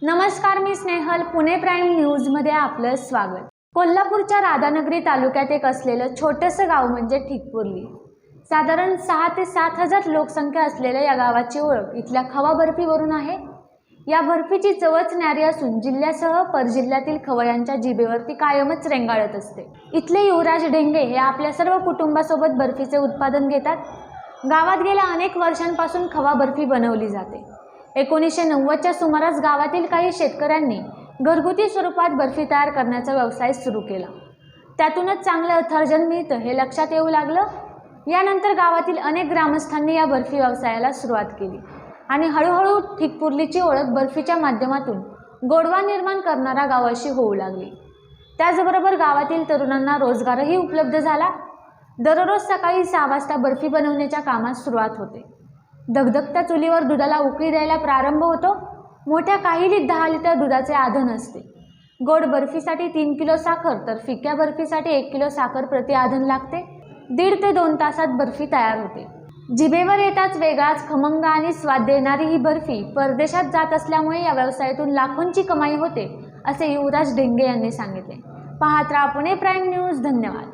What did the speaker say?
नमस्कार, मी स्नेहल. पुणे प्राईम न्यूजमध्ये आपलं स्वागत. कोल्हापूरच्या राधानगरी तालुक्यात एक असलेलं छोटंसं गाव म्हणजे ठिकपुर्ली. साधारण 6 ते 7 हजार लोकसंख्या असलेल्या या गावाची ओळख इथल्या खवा बर्फीवरून आहे. या बर्फीची चवच न्यारी असून जिल्ह्यासह परजिल्ह्यातील खवय्यांच्या जिभेवरती कायमच रेंगाळत असते. इथले युवराज ढेंगे हे आपल्या सर्व कुटुंबासोबत बर्फीचे उत्पादन घेतात. गावात गेल्या अनेक वर्षांपासून खवा बर्फी बनवली जाते. 1990च्या सुमारास गावातील काही शेतकऱ्यांनी घरगुती स्वरूपात बर्फी तयार करण्याचा व्यवसाय सुरू केला. त्यातूनच चांगलं अर्थार्जन मिळतं हे लक्षात येऊ लागलं. यानंतर गावातील अनेक ग्रामस्थांनी या बर्फी व्यवसायाला सुरुवात केली आणि हळूहळू ठिकपुर्लीची ओळख बर्फीच्या माध्यमातून गोडवा निर्माण करणारा गाव अशी होऊ लागली. त्याचबरोबर गावातील तरुणांना रोजगारही उपलब्ध झाला. दररोज सकाळी 6 वाजता बर्फी बनवण्याच्या कामास सुरुवात होते. धगधगत्या चुलीवर दुधाला उकळी द्यायला प्रारंभ होतो. मोठ्या काहिलीत 10 लिटर दुधाचे आधण असते. गोड बर्फीसाठी 3 किलो साखर तर फिक्या बर्फीसाठी 1 किलो साखर प्रति आधण लागते. 1.5 ते 2 तासात बर्फी तयार होते. जिभेवर येताच वेगळाच खमंग आणि स्वाद देणारी ही बर्फी परदेशात जात असल्यामुळे या व्यवसायातून लाखोंची कमाई होते, असे युवराज ढेंगे यांनी सांगितले. पाहत राहा पुणे प्राईम न्यूज. धन्यवाद.